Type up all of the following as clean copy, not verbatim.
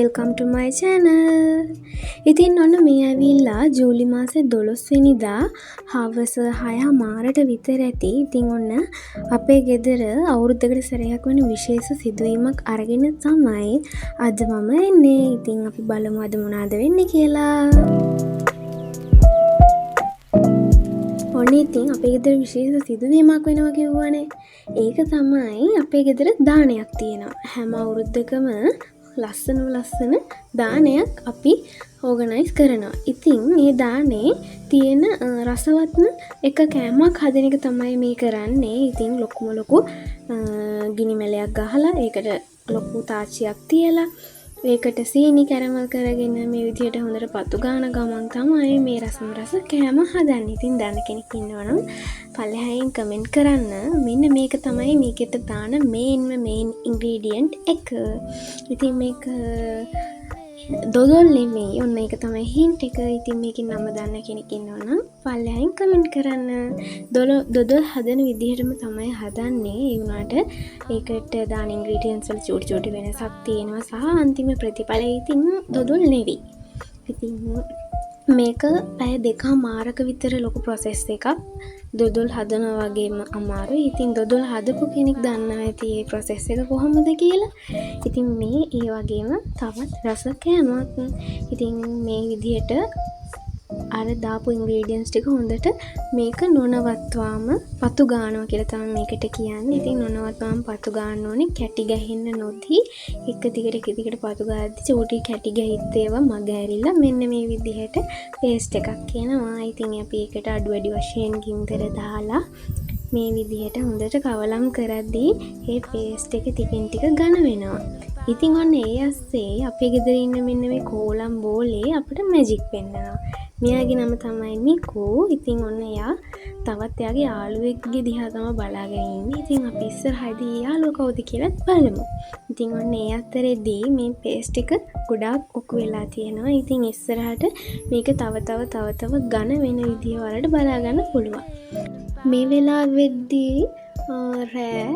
welcome to my channel. ඉතින් ඔන්න මේ ඇවිල්ලා ජූලි මාසේ 12 වෙනිදා හවස 6:00ට විතර ඇති. ඉතින් ඔන්න අපේ ගෙදර අවුරුද්දකට සැරයක් වෙන විශේෂ සිදුවීමක් අරගෙන තමයි අද මම එන්නේ. ඉතින් අපි බලමු අද මොනවද වෙන්නේ කියලා. ඔන්න ඉතින් අපේ ගෙදර විශේෂ සිදුවීමක් වෙනවා කිව්වනේ. ඒක තමයි අපේ ගෙදර දානයක් තියෙනවා. හැම අවුරුද්දකම ලස්සන දානයක් අපි ඕගනයිස් කරනවා. ඉතින් මේ දානේ තියෙන රසවත්ම එක කෑමක් හදන එක තමයි මේ කරන්නේ. ඉතින් ලොකු ගිනි මැලයක් ගහලා ඒකට ලොකු තාච්චියක් තියලා ඒකට සීනි කැරමල් කරගෙන මේ විදිහට හොඳට පතු ගාන ගමන් තමයි මේ රස කෑම හදන්නේ. ඉතින් දන්න කෙනෙක් ඉන්නවනම් පල්ලෙහායෙන් කමෙන්ට් කරන්න. මෙන්න මේක තමයි මේකට දාන මේන් ඉන්ග්‍රීඩියන්ට් එක. ඉතින් මේක දොදොල් නෙමෙයි. ඔන්න ඒක තමයි හින්ට් එක. ඉතින් මේකේ නම දන්න කෙනෙක් ඉන්නවනම් පල්ලෙහායෙන් කමෙන්ට් කරන්න. දොදොල් හදන විදිහටම තමයි හදන්නේ. ඒ වුණාට ඒකට දාන ඉන්ග්‍රීඩියන්ට්ස් වල චූටි වෙනසක් තියෙනවා සහ අන්තිම ප්‍රතිඵලය ඉතින් දොදොල් නෙවෙයි. ඉතින් මේක පැය 2:00ක විතර ලොකු ප්‍රොසෙස් එකක්. දොදොල් හදනවා වගේම අමාරුයි. ඉතින් දොදොල් හදපු කෙනෙක් දන්නවා ඇති මේ ප්‍රොසෙස් එක කොහොමද කියලා. ඉතින් මේ ඒ වගේම තවත් රස කෑමක්. ඉතින් මේ විදිහට අර දාපු ඉන්ග්‍රීඩියන්ට්ස් ටික හොඳට මේක නොනවත්වාම පතු ගන්නවා කියලා තමයි මේකට කියන්නේ. ඉතින් නොනවත්වාම පතු ගන්න ඕනේ. කැටි ගැහෙන්න නොදී එක දිගට පතු ගාද්දි චූටි කැටි ගැහිත් ඒවා මග ඇරිලා මෙන්න මේ විදිහට පේස්ට් එකක් කියනවා. ඉතින් අපි ඒකට අඩු වැඩි වශයෙන් ගින්දර දාලා මේ විදිහට හොඳට කවලම් කරද්දී මේ පේස්ට් එක ටිකෙන් ටික ඝන වෙනවා. ඉතින් ඔන්න ඒ ඇස්සේ අපේ ගෙදර ඉන්න මෙන්න මේ කෝලම් බෝලේ අපිට මැජික් පෙන්නනවා. මෙයාගේ නම තමයි මිකෝ. ඉතින් ඔන්න එයා තවත් එයාගේ යාළුවෙක්ගේ දිහා තමයි බලාගෙන ඉන්නේ. ඉතින් අපි ඉස්සරහදී යාළුවා කවුද කියලා බලමු. ඉතින් ඔන්න ඒ අතරේදී මේ පේස්ට් එක ගොඩාක් ඔකු වෙලා තියෙනවා. ඉතින් ඉස්සරහට මේක තව ඝන වෙන විදිය වලට බලා ගන්න පුළුවන්. මේ වෙලාවෙදී රෑ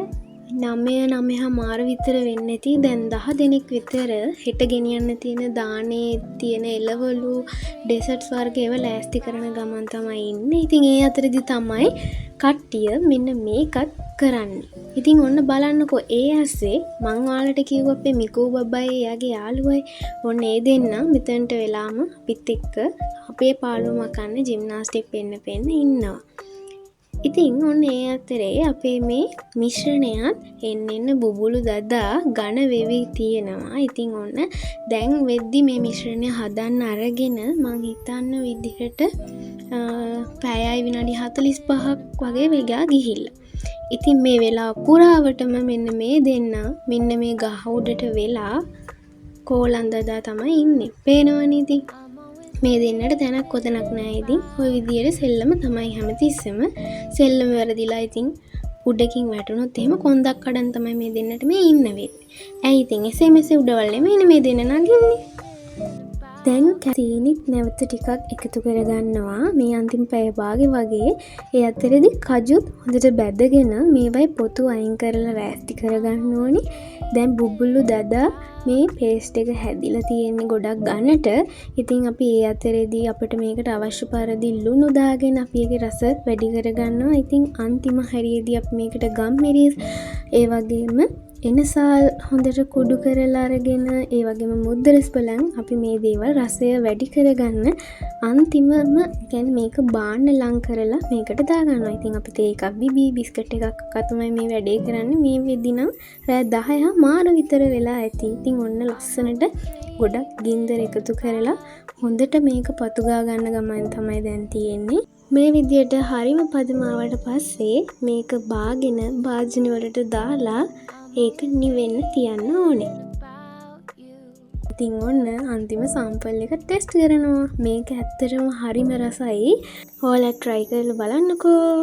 9:30 විතර වෙන්න ඇති. දැන් 10 දෙනෙක් විතර හෙට ගෙනියන්න තියෙන දානේ තියෙන එළවලු ඩෙසර්ට්ස් වර්ග ඒවා ලෑස්ති කරන ගමන් තමයි ඉන්නේ. ඉතින් ඒ අතරදී තමයි කට්ටිය මෙන්න මේකත් කරන්නේ. ඉතින් ඔන්න බලන්නකෝ ඒ ඇස්සේ මං ඔයාලට කිව්ව අපේ මිකෝ බබයි එයාගේ යාළුවයි ඔන්න ඒ දෙන්න මෙතනට වෙලාම අපිත් එක්ක අපේ පාළුවම කන්න ජිම්නාස්ටික් පෙන්න ඉන්නවා. ඉතින් ඔන්න ඒ අතරේ අපේ මේ මිශ්‍රණයත් එන්න බුබුලු දදා ඝන වෙවි තියෙනවා. ඉතින් ඔන්න දැන් වෙද්දි මේ මිශ්‍රණය හදන්න අරගෙන මං හිතන්න විදිහට පැයයි විනාඩි 45ක් වගේ වෙගා ගිහිල්ලා. ඉතින් මේ වෙලාව පුරාවටම මෙන්න මේ දෙන්න මෙන්න මේ ගහ උඩට වෙලා කෝලම් දදා තමයි ඉන්නේ. පේනවනේ ඉතින්. මේ දෙන්නට තැනක් කොතනක් නැහැ. ඉතින් ওই විදියට සෙල්ලම තමයි හැමතිස්සෙම. සෙල්ලම වැරදිලා ඉතින් උඩකින් වැටුණොත් එහෙම කොන්දක් කඩන් තමයි මේ දෙන්නට මේ ඉන්න වෙන්නේ. ඇයි ඉතින් එසේ මෙසේ උඩවල් නෙමෙයි මේ දෙන්න නගින්නේ. දැන් කැසීනිත් නැවත ටිකක් එකතු කරගන්නවා. මේ අන්තිම පැය භාගේ වගේ. ඒ අතරේදී කජුත් හොඳට බැදගෙන මේවයි පොතු අයින් කරලා රෑස්ති කරගන්න ඕනි. දැන් බුබුලු දදා මේ පේස්ට් එක හැදිලා තියෙන්නේ ගොඩක් ගන්නට. ඉතින් අපි ඒ අතරේදී අපිට මේකට අවශ්‍ය පරිදි ලුණු දාගෙන අපි ඒකේ රස වැඩි කරගන්නවා. ඉතින් අන්තිම හරියේදී අපි මේකට ගම්මිරිස් ඒ වගේම එනසාල් හොඳට කුඩු කරලා අරගෙන ඒ වගේම මුද්දරස් බලන් අපි මේ දේවල් රසය වැඩි කරගන්න අන්තිමම කියන්නේ මේක බාන්න ලං කරලා මේකට දාගන්නවා. ඉතින් අපි තේ එකක් බිබී බිස්කට් එකක් තමයි මේ වැඩේ කරන්නේ. මේ වෙද්දි නම් රෑ 10:00 විතර වෙලා ඇති. ඉතින් ඔන්න ලස්සනට ගොඩක් ගින්දර එකතු කරලා හොඳට මේක පතු ගා ගන්න ගමන් තමයි දැන් තියෙන්නේ. මේ විදියට හරිම පදමාවට පස්සේ මේක බාගෙන භාජන වලට දාලා ඒක නිවෙන්න තියන්න ඕනේ. ඉතින් ඔන්න අන්තිම සම්පල් එක ටෙස්ට් කරනවා. මේක ඇත්තටම හරිම රසයි. ඔයාලා try කරලා බලන්නකෝ.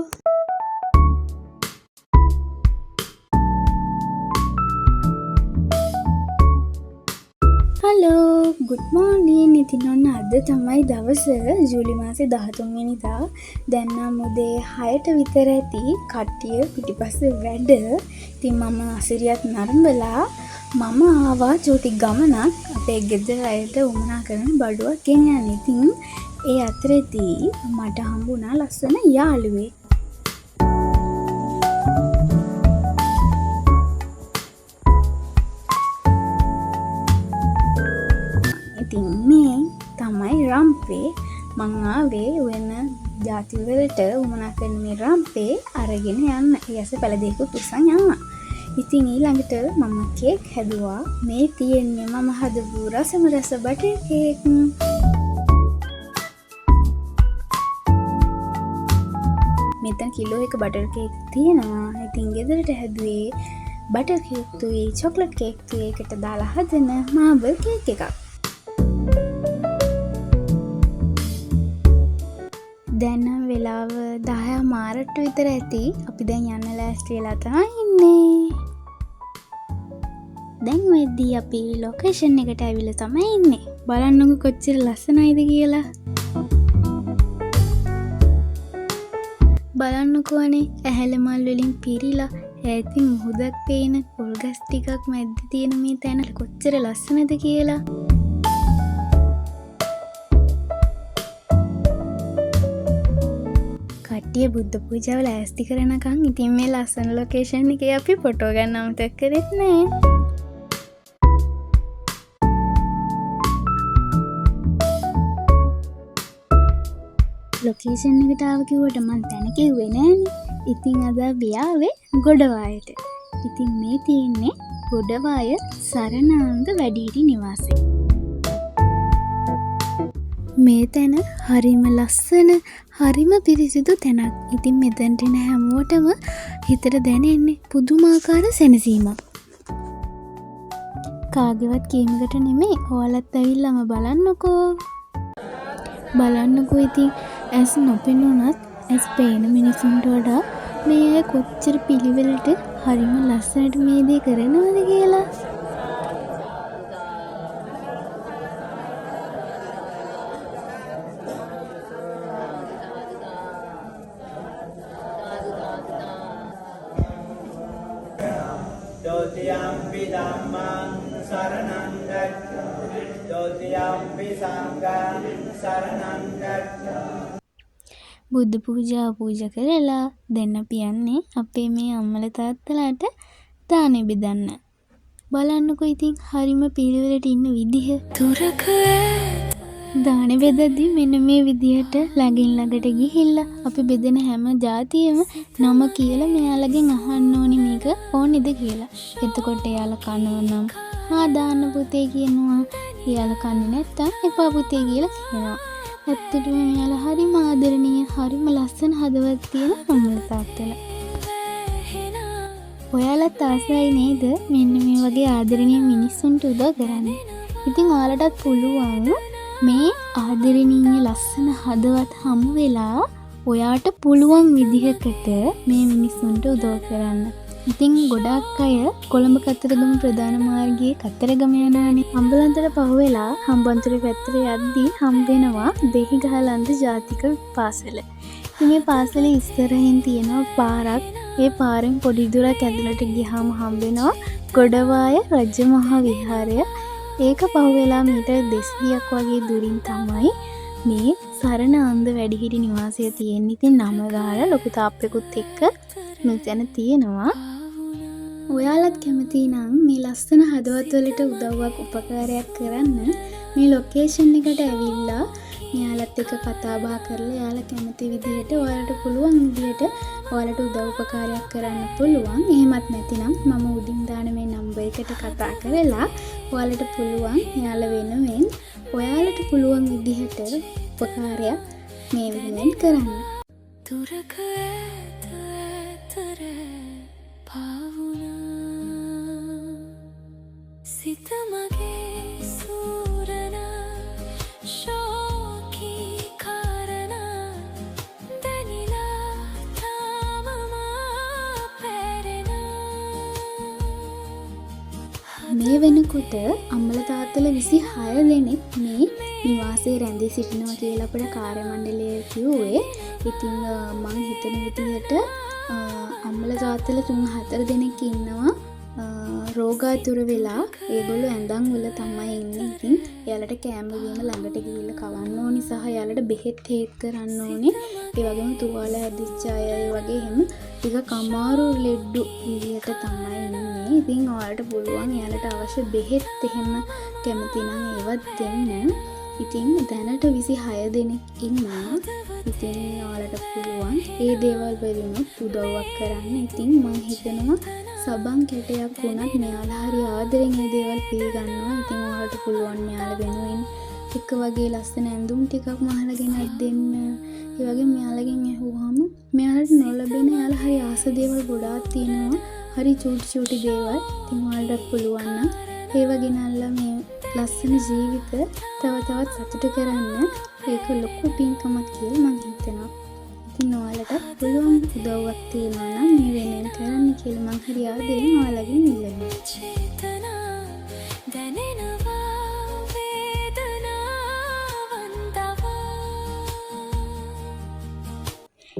Hello good morning. ඉතින් ඔන්න අද තමයි දවස ජූලි මාසේ 13 වෙනිදා. දැන් නම් උදේ 6ට විතර ඇති. කට්ටිය පිටිපස්සේ වැඩ. ඉතින් මම අසිරියත් නරඹලා මම ආවා චූටි ගමනක් අපේ ගෙදර අයට උමනා කරන බඩුවක් ගෙනියන්න. ඉතින් ඒ අතරෙදී මට හම්බුණා ලස්සන යාළුවෙක්. ඉතින් මේ තමයි රම්පේ. මං ආවේ වෙන ජාතිවලට උමනා කරන මේ රම්පේ අරගෙන යන්න. ඒ ඇස පැලදේකුත් උස්සන් යනවා. ඉතින් ඊළඟට මම කේක් හැදුවා. මේ තියෙන්නේ මම හදපු රසම රස බටර් කේක්. මෙතන කිලෝ 1 බටර් කේක් තියෙනවා. ඉතින් ගෙදරට හැදුවේ බටර් කේක් තුයි චොක්ලට් කේක් තුයි එකට දාලා හදන මාබල් කේක් එකක්. දැන් නම් වෙලාව 10 මාරට විතර ඇති. අපි දැන් යන්න ලෑස්ති වෙලා තමයි ඉන්නේ. දැන් වෙද්දී අපි ලොකේෂන් එකට ඇවිල්ලා තමයි ඉන්නේ. බලන්නකො කොච්චර ලස්සනයිද කියලා. බලන්නකෝනේ ඇහැල මල් වලින් පිරීලා ඈතින් මුහුදක් පේන පොල් ගස් ටිකක් මැද්ද තියෙන මේ තැන කොච්චර ලස්සනද කියලා. කට්ටිය බුද්ධ පූජාව ලෑස්ති කරනකන් ඉතින් මේ ලස්සන ලොකේෂන් එකේ අපි ෆොටෝ ගන්න අමතක කරෙත් නෑ. ලොකේෂන් එකට ආව කිව්වට මං තැන කිව්වේ නෑනේ. ඉතින් අද අපි ආවේ ගොඩවායට. ඉතින් මේ තියෙන්නේ ගොඩවාය සරණාන්ද වැඩිහිටි නිවාසය. මේ තැන හරිම ලස්සන හරිම පිරිසිදු තැනක්. ඉතින් මෙතනට එන හැමෝටම හිතට දැනෙන්නේ පුදුමාකාර සැනසීමක්. කාගේවත් කීමකට නෙමෙයි, ඔයාලත් ඇවිල්ලාම බලන්නකෝ. බලන්නකෝ ඉතින් ඇස් නොපෙනුනත් ඇස් පේන මිනිසුන්ට වඩා මේ අය කොච්චර පිළිවෙලට හරිම ලස්සනට මේ දේ කරනවද කියලා. Dotiyampi dhammang saranang gacchami Dotiyampi sanghang saranang gacchami. බුද්ධ පූජාව පූජා කරලා දැන් අපි යන්නේ අපේ මේ අම්මලා තාත්තලාට දානෙ බෙදන්න. බලන්නකෝ ඉතින් හරිම පිළිවෙලට ඉන්න විදිහ. දානෙ බෙදද්දී මෙන්න මේ විදිහට ළඟින් ළඟට ගිහිල්ලා අපි බෙදෙන හැම જાතියෙම නම කියලා මෙයාලගෙන් අහන්න ඕනි මේක ඕනේද කියලා. එතකොට එයාලා කනවා නම් ආ දාන්න පුතේ කියනවා. එයාලා කන්නේ නැත්තම් එපා පුතේ කියලා කියනවා. ඇත්තටම මෙයාලා හරිම ආදරණීය හරිම ලස්සන හදවත් තියෙන අම්මලා තාත්තලා. ඔයාලත් ආසයි නේද මෙන්න මේ වගේ ආදරණීය මිනිස්සුන්ට උදව් කරන්න? ඉතින් ඔයාලටත් පුළුවන් මේ ආදරණීය ලස්සන හදවත් හමු වෙලා ඔයාට පුළුවන් විදිහකට මේ මිනිස්සුන්ට උදව් කරන්න. ඉතින් ගොඩක් අය කොළඹ කතරගම ප්‍රධාන මාර්ගයේ කතරගම යනවානේ. හම්බන්තොට පහුවෙලා හම්බන්තොට පැත්තට යද්දී හම්බෙනවා දෙහිගහලන්ද ජාතික පාසල. ඉතින් මේ පාසලේ ඉස්සරහින් තියෙනවා පාරක්. ඒ පාරෙන් පොඩි දුරක් ඇතුළට ගියාම හම්බෙනවා ගොඩවාය රජමහා විහාරය. ඒක පහුවෙලා මීටර් 200ක් වගේ දුරින් තමයි මේ සරණාන්ද වැඩිහිටි නිවාසය තියෙන්නේ. ඉතින් නම ගහලා ලොකු තාප්පෙකුත් එක්ක මෙතන තියෙනවා. ඔයාලත් කැමති නම් මේ ලස්සන හදවත් වලට උදව්වක් උපකාරයක් කරන්න මේ ලොකේෂන් එකට ඇවිල්ලා මෙයාලත් එක්ක කතා බහ කරලා එයාලා කැමති විදිහට ඔයාලට පුළුවන් විදිහට ඔයාලට උදව් උපකාරයක් කරන්න පුළුවන්. එහෙමත් නැතිනම් මම උඩින් දාන මේ නම්බර් එකට කතා කරලා ඔයාලට පුළුවන් එයාලා වෙනුවෙන් ඔයාලට පුළුවන් විදිහට උපකාරයක් මේ වෙනුවෙන් කරන්න. තුරක ඇතර පාවුනා සිත මගේ සූරන ශෝකී කාරණා දැනිලා තාමම පැරෙනා. මේ වෙනකොට අම්මලා තාත්තලා 26 දෙනෙක් මේ නිවාසයේ රැඳී සිටිනවා කියලා අපේ කාර්ය මණ්ඩලය කිව්වේ. ඉතින් මං හිතන විදිහට අම්මලා තාත්තලා 3-4 දෙනෙක් ඉන්නවා රෝගාතුර වෙලා ඒගොල්ලෝ ඇඳන් වල තමයි ඉන්නේ. ඉතින් එයාලට කෑම බීම ළඟට ගිහිල්ලා කවන්න ඕනි සහ එයාලට බෙහෙත් හේත් කරන්න ඕනේ. ඒ වගේම තුවාල හැදිච්ච අය ඒ වගේ එහෙම ටිකක් අමාරු ලෙඩ්ඩු විදියට තමයි ඉන්නේ. ඉතින් ඔයාලට පුළුවන් එයාලට අවශ්‍ය බෙහෙත් එහෙම කැමති නම් ඒවත් දෙන්න. ඉතින් දැනට 26 දෙනෙක් ඉන්නවා. ඉතින් ඔයාලට පුළුවන් ඒ දේවල් වලිනුත් උදව්වක් කරන්න. ඉතින් මම හිතනවා සබන් කැටයක් වුණත් මෙයාලා හරි ආදරෙන් මේ දේවල් පිළිගන්නවා. ඉතින් ඔයාලට පුළුවන් මෙයාලා වෙනුවෙන් එක වගේ ලස්සන ඇඳුම් ටිකක් මහලා ගෙනත් දෙන්න. ඒ වගේ මෙයාලගෙන් ඇහුවාම මෙයාලට නොලැබෙන එයාලා හරි ආස දේවල් ගොඩාක් තියෙනවා. හරි චූටි දේවල්. ඉතින් ඔයාලට පුළුවන් නම් ඒව ගෙනල්ලා මේ ලස්සන ජීවිත තව තවත් සතුටු කරන්න ඒක ලොකු පින්කමක් කියලා මම හිතනවා. ඉතින් ඔයාලට පුළුවන් උදව්වක් තියෙනවා නම් මේ වෙනුවෙන් කරන්න කියලා මම හරි ආදරෙන් ඔයාලගෙන් ඉල්ලනවා.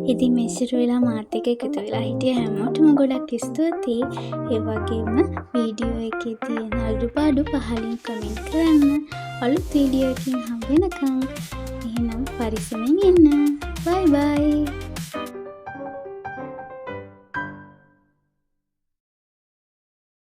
ඉතින් මෙච්චර වෙලා මාත් එක්ක එකතු වෙලා හිටිය හැමෝටම ගොඩක් ස්තුතියි. ඒ වගේම වීඩියෝ එකේ තියෙන අඩුපාඩු පහලින් කමෙන්ට් කරන්න. අලුත් වීඩියෝ එකකින් හම්බ වෙනකම් එහෙනම් පරිස්සමෙන් ඉන්න. බයි බයි.